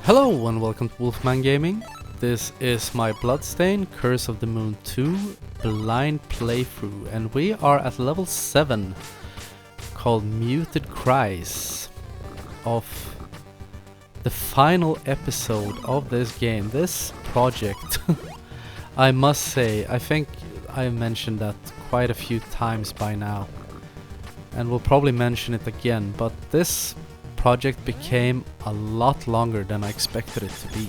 Hello and welcome to Wolfman Gaming. This is my Bloodstained Curse of the Moon 2 blind playthrough, and we are at level 7 called Muted Cries of the final episode of this game, this project. I must say, I think I mentioned that quite a few times by now, and we'll probably mention it again, but this project became a lot longer than I expected it to be.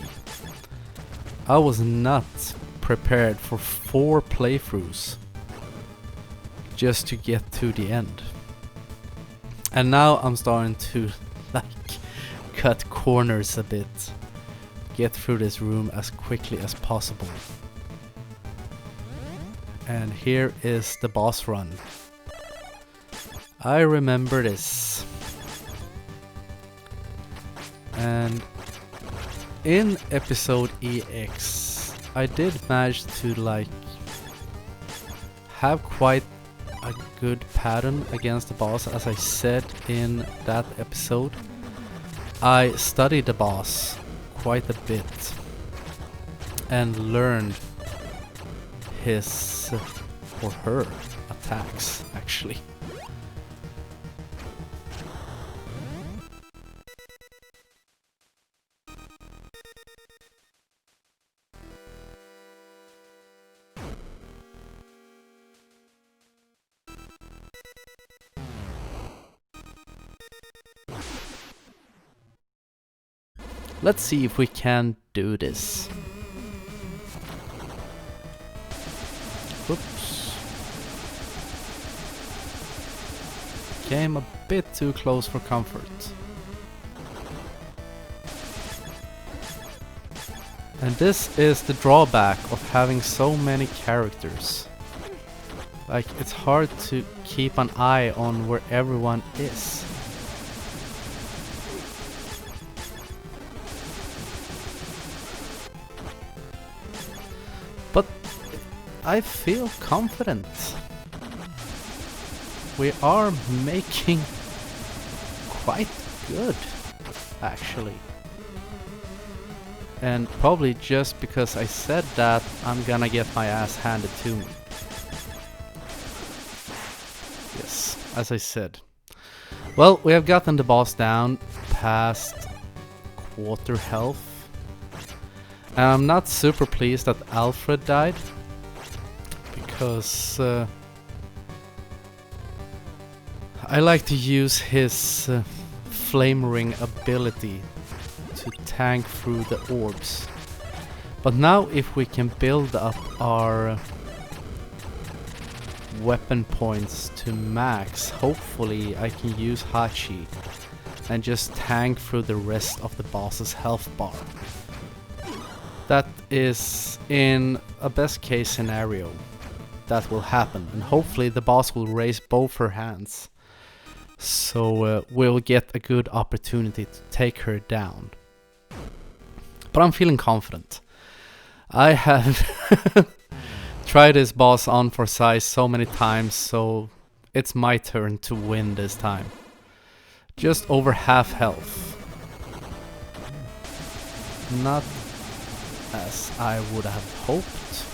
I was not prepared for 4 playthroughs just to get to the end. And now I'm starting to cut corners a bit, get through this room as quickly as possible. And here is the boss run. I remember this. And in episode EX, I did manage to have quite a good pattern against the boss. As I said in that episode, I studied the boss quite a bit and learned his or her attacks actually. Let's see if we can do this. Oops. Came a bit too close for comfort. And this is the drawback of having so many characters. It's hard to keep an eye on where everyone is. But I feel confident. We are making quite good, actually. And probably just because I said that, I'm gonna get my ass handed to me. Yes, as I said. Well, we have gotten the boss down past quarter health. And I'm not super pleased that Alfred died, because I like to use his flame ring ability to tank through the orbs. But now if we can build up our weapon points to max, hopefully I can use Hachi and just tank through the rest of the boss's health bar. That is, in a best case scenario, that will happen, and hopefully the boss will raise both her hands, so we'll get a good opportunity to take her down. But I'm feeling confident. I have tried this boss on for size so many times, so it's my turn to win this time. Just over half health. Not as I would have hoped,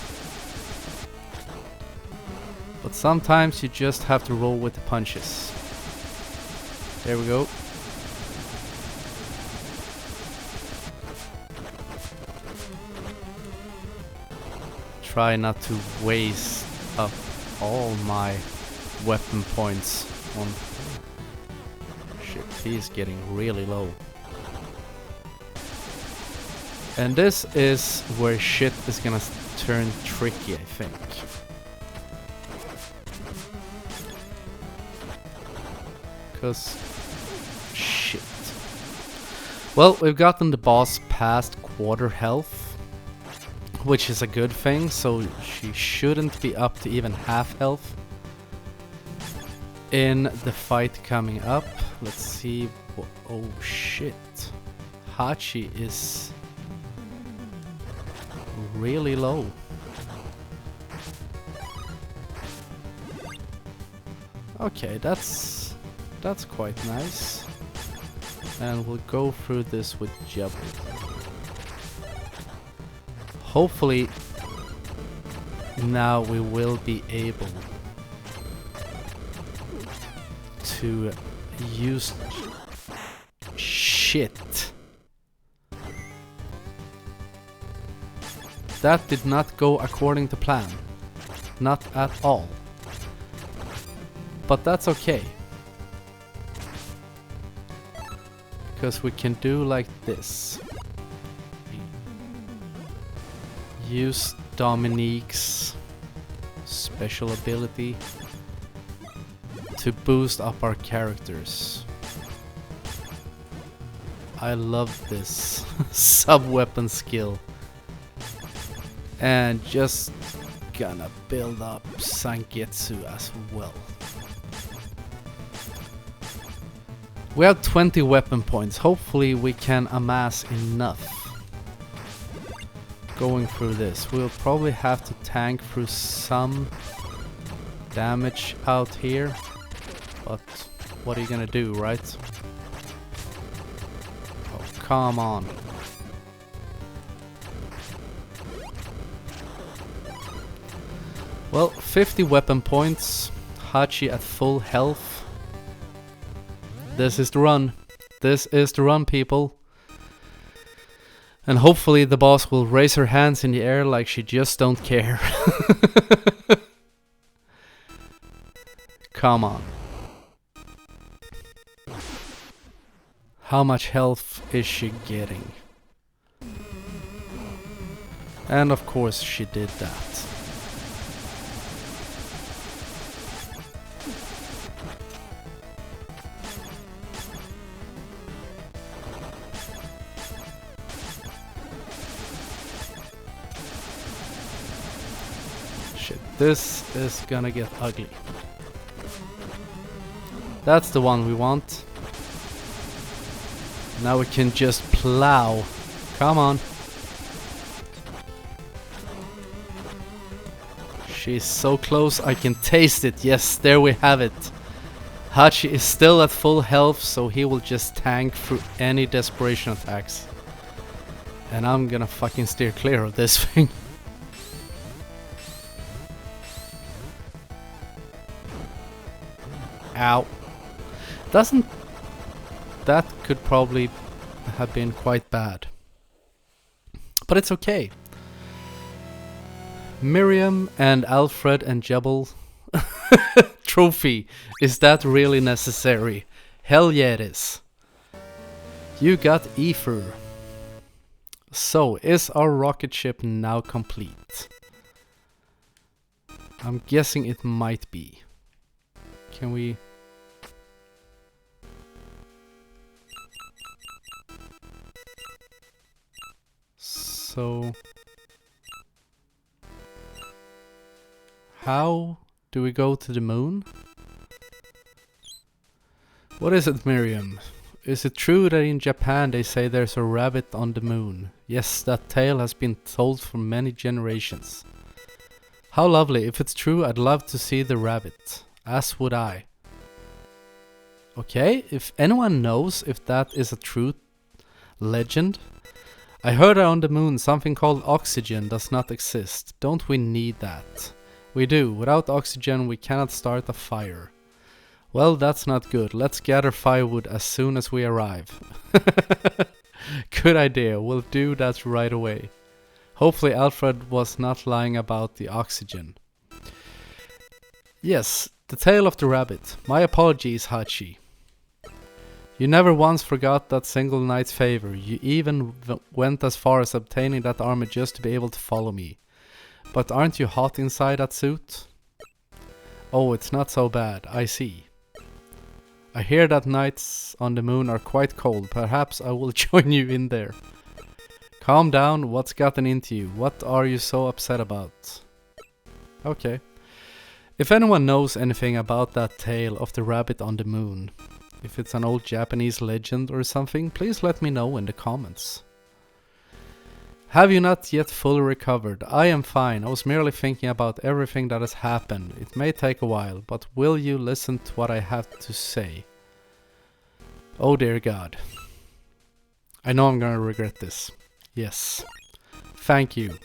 but sometimes you just have to roll with the punches. There we go. Try not to waste up all my weapon points on... Shit, he's getting really low. And this is where shit is gonna turn tricky, I think. Cause... shit. Well, we've gotten the boss past quarter health, which is a good thing, so she shouldn't be up to even half health in the fight coming up. Let's see... oh shit. Hachi is really low. Okay, that's quite nice. And we'll go through this with Jubble. Hopefully now we will be able to use shit. That did not go according to plan. Not at all. But that's okay. Because we can do like this. Use Dominique's special ability to boost up our characters. I love this sub-weapon skill. And just gonna build up Sangetsu as well. We have 20 weapon points. Hopefully we can amass enough. Going through this, we'll probably have to tank through some damage out here, but what are you gonna do, right? Oh, come on. Well, 50 weapon points, Hachi at full health. This is the run. This is the run, people. And hopefully the boss will raise her hands in the air like she just don't care. Come on. How much health is she getting? And of course she did that. This is gonna get ugly. That's the one we want. Now we can just plow. Come on. She's so close, I can taste it. Yes, there we have it. Hachi is still at full health, so he will just tank through any desperation attacks. And I'm gonna fucking steer clear of this thing. Ow. Doesn't... That could probably have been quite bad. But it's okay. Miriam and Alfred and Jebel trophy. Is that really necessary? Hell yeah it is. You got Ether. So, is our rocket ship now complete? I'm guessing it might be. Can we... So... How do we go to the moon? What is it, Miriam? Is it true that in Japan they say there's a rabbit on the moon? Yes, that tale has been told for many generations. How lovely. If it's true, I'd love to see the rabbit. As would I. Okay, if anyone knows if that is a true legend. I heard on the moon something called oxygen does not exist. Don't we need that? We do. Without oxygen we cannot start a fire. Well, that's not good. Let's gather firewood as soon as we arrive. Good idea. We'll do that right away. Hopefully Alfred was not lying about the oxygen. Yes, the tale of the rabbit. My apologies, Hachi. You never once forgot that single night's favor. You even went as far as obtaining that armor just to be able to follow me. But aren't you hot inside that suit? Oh, it's not so bad. I see. I hear that nights on the moon are quite cold. Perhaps I will join you in there. Calm down. What's gotten into you? What are you so upset about? Okay. If anyone knows anything about that tale of the rabbit on the moon, if it's an old Japanese legend or something, please let me know in the comments. Have you not yet fully recovered? I am fine. I was merely thinking about everything that has happened. It may take a while, but will you listen to what I have to say? Oh dear God. I know I'm gonna regret this. Yes. Thank you.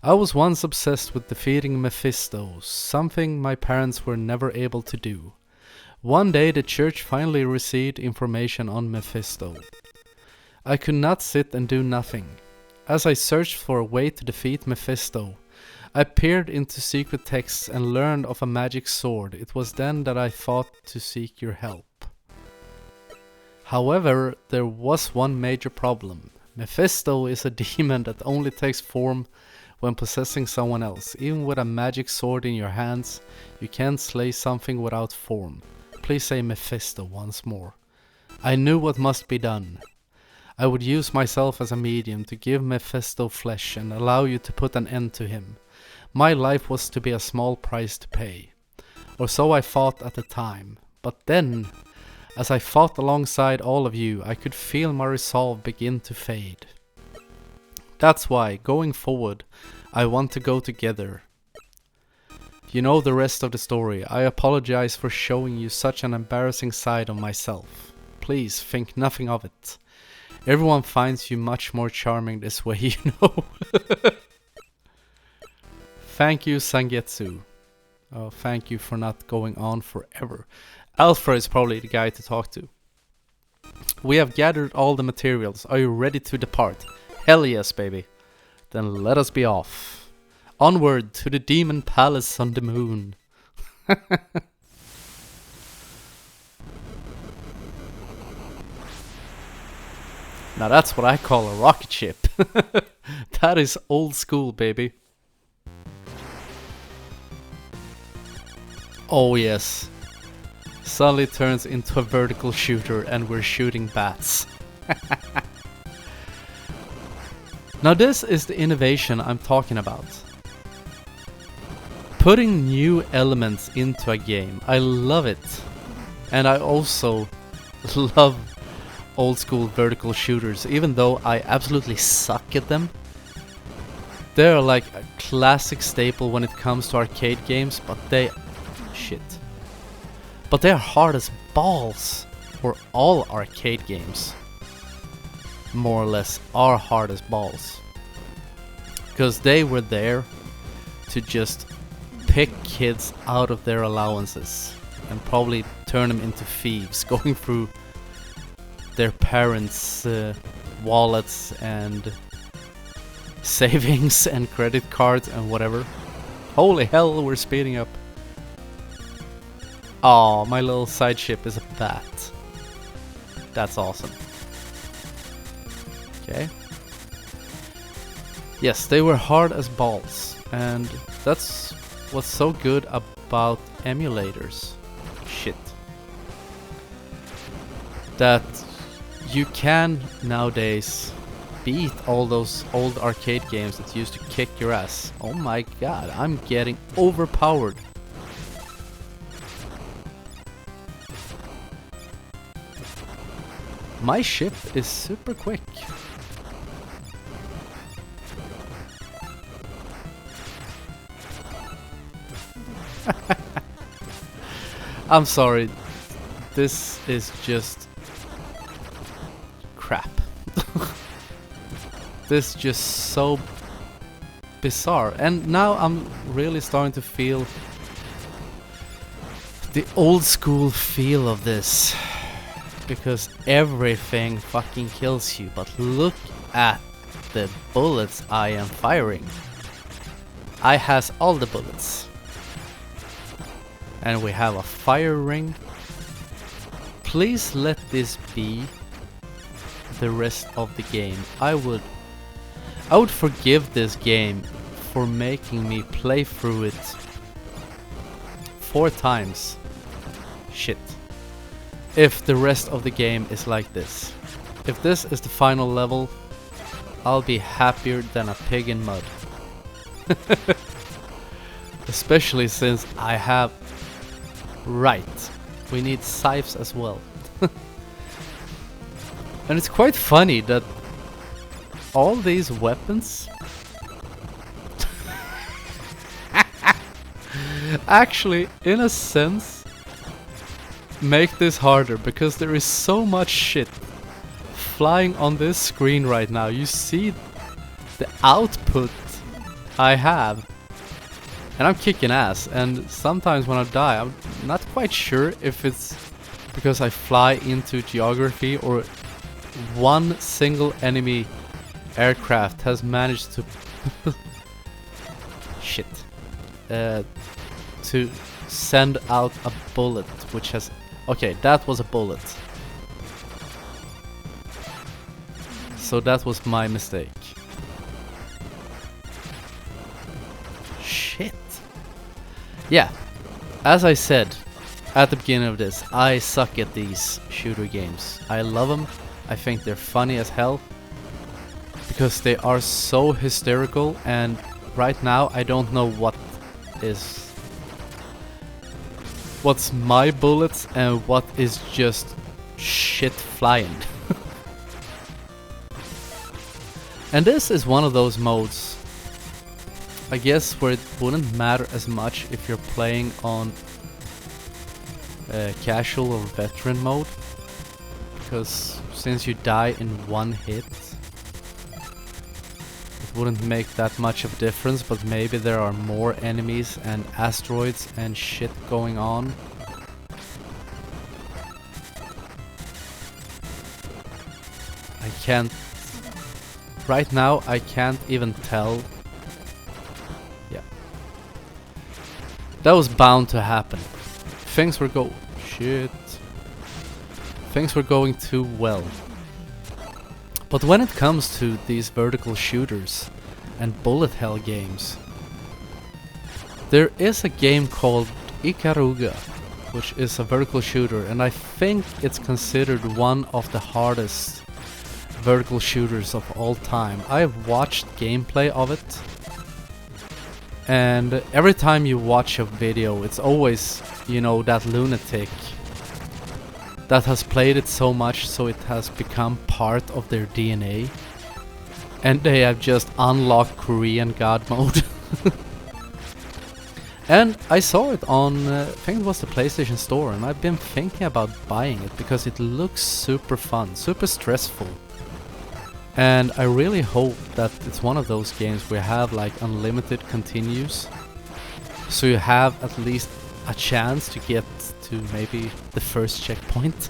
I was once obsessed with defeating Mephisto, something my parents were never able to do. One day the church finally received information on Mephisto. I could not sit and do nothing. As I searched for a way to defeat Mephisto, I peered into secret texts and learned of a magic sword. It was then that I thought to seek your help. However, there was one major problem. Mephisto is a demon that only takes form when possessing someone else. Even with a magic sword in your hands, you can't slay something without form. Please say Mephisto once more. I knew what must be done. I would use myself as a medium to give Mephisto flesh and allow you to put an end to him. My life was to be a small price to pay. Or so I thought at the time. But then, as I fought alongside all of you, I could feel my resolve begin to fade. That's why, going forward, I want to go together. You know the rest of the story. I apologize for showing you such an embarrassing side of myself. Please think nothing of it. Everyone finds you much more charming this way, you know. Thank you, Sangetsu. Oh, thank you for not going on forever. Alfred is probably the guy to talk to. We have gathered all the materials. Are you ready to depart? Hell yes, baby. Then let us be off. Onward to the demon palace on the moon. Now that's what I call a rocket ship. That is old school, baby. Oh yes. Suddenly turns into a vertical shooter and we're shooting bats. Now this is the innovation I'm talking about. Putting new elements into a game. I love it. And I also love old school vertical shooters, even though I absolutely suck at them. They're like a classic staple when it comes to arcade games, but they... shit. But they're hard as balls for all arcade games. More or less are hard as balls. Because they were there to just pick kids out of their allowances and probably turn them into thieves, going through their parents' wallets and savings and credit cards and whatever. Holy hell, we're speeding up. Oh, my little side ship is a bat. That's awesome. Okay. Yes, they were hard as balls, and that's what's so good about emulators. Shit. That you can nowadays beat all those old arcade games that used to kick your ass. Oh my god, I'm getting overpowered. My ship is super quick. I'm sorry. This is just crap. This is just so bizarre. And now I'm really starting to feel the old school feel of this. Because everything fucking kills you. But look at the bullets I am firing. I has all the bullets. And we have a fire ring. Please let this be the rest of the game. I would forgive this game for making me play through it 4 times. Shit. If the rest of the game is like this. If this is the final level, I'll be happier than a pig in mud. Especially since I have... Right, we need scythes as well. And it's quite funny that all these weapons actually, in a sense, make this harder, because there is so much shit flying on this screen right now. You see the output I have. And I'm kicking ass, and sometimes when I die, I'm not quite sure if it's because I fly into geography or one single enemy aircraft has managed to shit to send out a bullet which has okay, that was a bullet. So that was my mistake. Shit. Yeah, as I said at the beginning of this, I suck at these shooter games. I love them. I think they're funny as hell because they are so hysterical, and right now I don't know what's my bullets and what is just shit flying. And this is one of those modes, I guess, where it wouldn't matter as much if you're playing on casual or veteran mode, because since you die in one hit, it wouldn't make that much of a difference, but maybe there are more enemies and asteroids and shit going on. I can't... Right now I can't even tell. Yeah. That was bound to happen. Things were Things were going too well. But when it comes to these vertical shooters and bullet hell games, there is a game called Igarashi, which is a vertical shooter, and I think it's considered one of the hardest vertical shooters of all time. I have watched gameplay of it, and every time you watch a video, it's always, you know, that lunatic that has played it so much so it has become part of their DNA, and they have just unlocked Korean God mode. And I saw it on, I think it was the PlayStation Store, and I've been thinking about buying it because it looks super fun, super stressful. And I really hope that it's one of those games where you have like unlimited continues, so you have at least a chance to get to maybe the first checkpoint.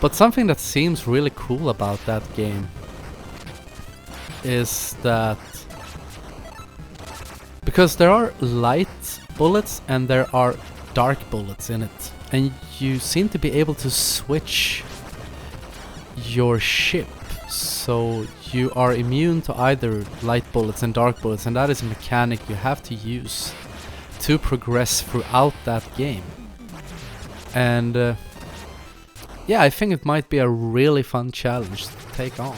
But something that seems really cool about that game is that because there are light bullets and there are dark bullets in it, and you seem to be able to switch your ship so you are immune to either light bullets and dark bullets, and that is a mechanic you have to use to progress throughout that game. And yeah, I think it might be a really fun challenge to take on.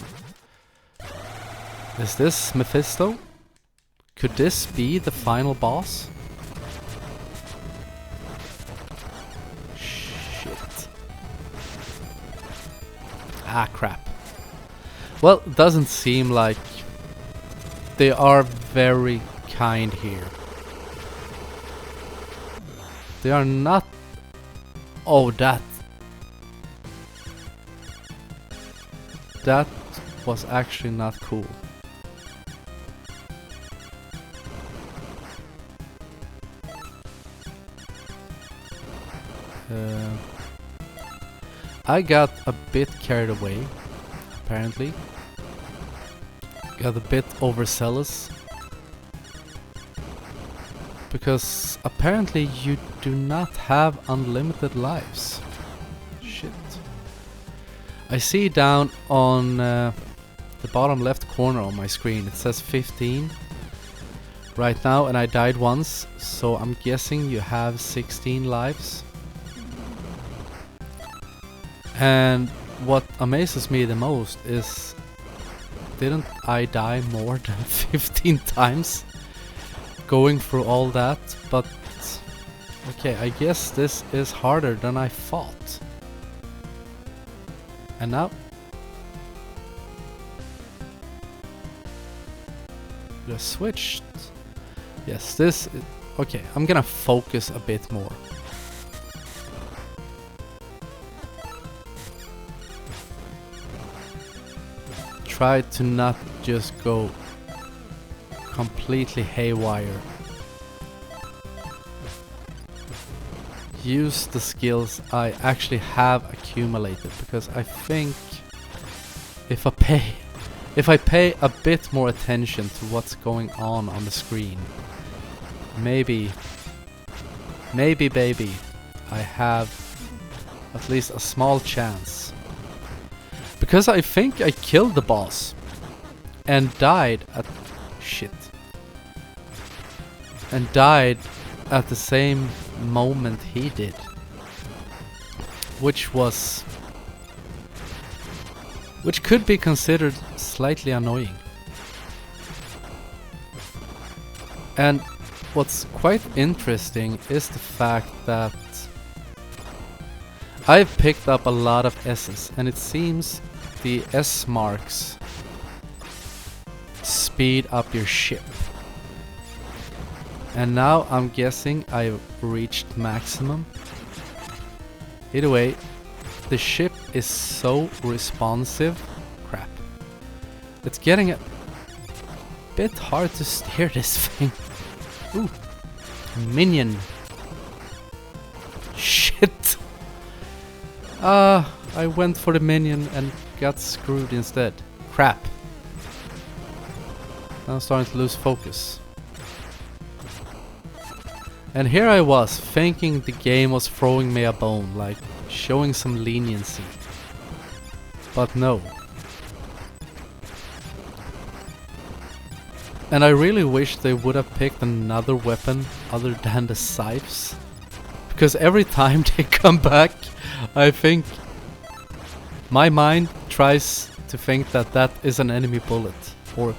Is this Mephisto? Could this be the final boss? Shit. Ah, crap. Well, it doesn't seem like they are very kind here. They are not... Oh, that was actually not cool. I got a bit carried away, apparently. Got a bit overzealous. Because apparently you do not have unlimited lives. Shit. I see down on the bottom left corner on my screen it says 15 right now, and I died once, so I'm guessing you have 16 lives. And what amazes me the most is, didn't I die more than 15 times going through all that? But okay, I guess this is harder than I thought. And now just switched. Yes, this is, okay, I'm gonna focus a bit more. Try to not just go completely haywire. Use the skills I actually have accumulated, because I think if I pay a bit more attention to what's going on the screen, maybe baby, I have at least a small chance. Because I think I killed the boss and died at the same moment he did, which could be considered slightly annoying. And what's quite interesting is the fact that I've picked up a lot of S's, and it seems the S marks speed up your ship. And now I'm guessing I've reached maximum. Either way, the ship is so responsive. Crap. It's getting a bit hard to steer this thing. Ooh. Minion. Shit. I went for the minion and got screwed instead. Crap. Now I'm starting to lose focus. And here I was, thinking the game was throwing me a bone, like showing some leniency. But no. And I really wish they would have picked another weapon other than the scythes. Because every time they come back, I think my mind tries to think that that is an enemy bullet. Or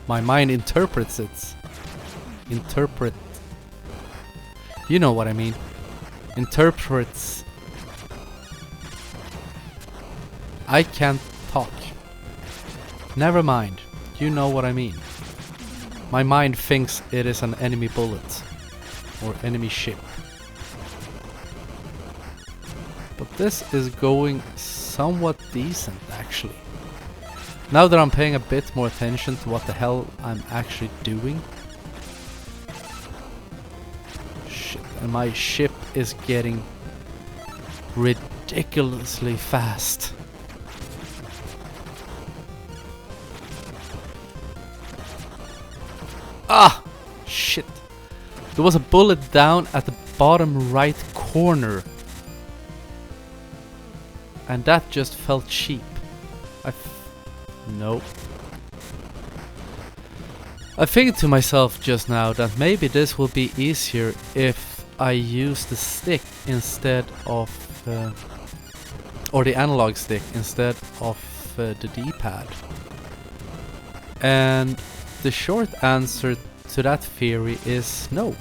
my mind interprets it. You know what I mean. Interprets. I can't talk. Never mind. You know what I mean. My mind thinks it is an enemy bullet. Or enemy ship. But this is going somewhat decent, actually. Now that I'm paying a bit more attention to what the hell I'm actually doing. And my ship is getting ridiculously fast. Ah! Shit. There was a bullet down at the bottom right corner. And that just felt cheap. Nope. I figured to myself just now that maybe this will be easier if I use the stick instead of or the analog stick instead of the D-pad. And the short answer to that theory is no.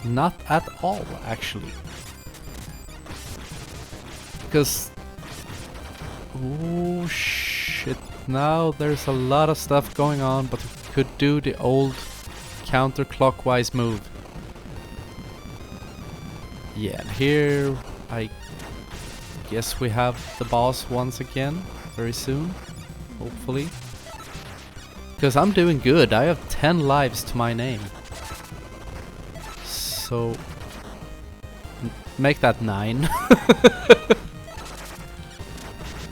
Not at all, actually. Because oh shit, now there's a lot of stuff going on, but we could do the old counterclockwise move. Yeah, here I guess we have the boss once again, very soon, hopefully. Because I'm doing good, I have 10 lives to my name. So, make that 9.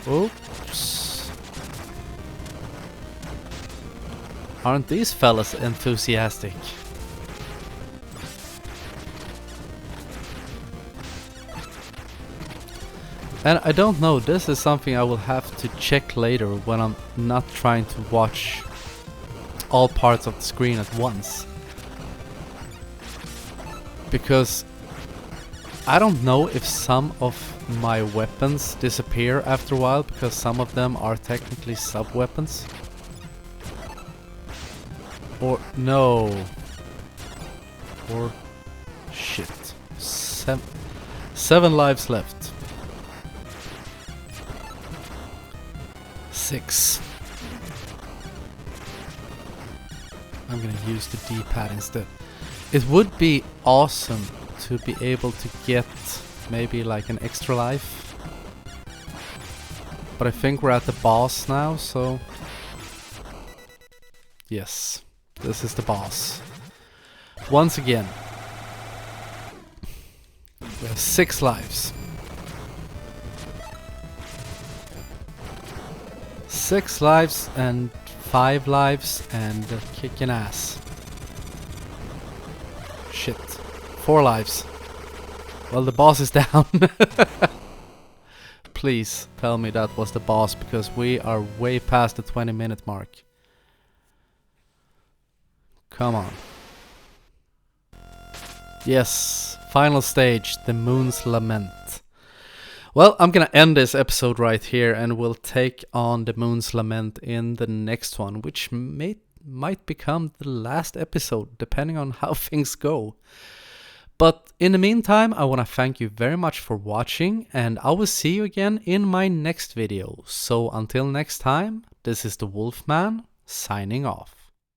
Oops. Aren't these fellas enthusiastic? And I don't know, this is something I will have to check later when I'm not trying to watch all parts of the screen at once. Because I don't know if some of my weapons disappear after a while, because some of them are technically sub-weapons. Or no. Or shit. 7 lives left. 6. I'm gonna use the D-pad instead. It would be awesome to be able to get maybe like an extra life. But I think we're at the boss now, so yes. This is the boss. Once again. We have 6 lives. 6 lives and 5 lives and kicking ass. Shit. 4 lives. Well, the boss is down. Please tell me that was the boss, because we are way past the 20-minute mark. Come on. Yes, final stage, the Moon's Lament. Well, I'm gonna end this episode right here, and we'll take on the Moon's Lament in the next one, which might become the last episode, depending on how things go. But in the meantime, I want to thank you very much for watching, and I will see you again in my next video. So until next time, this is the Wolfman, signing off.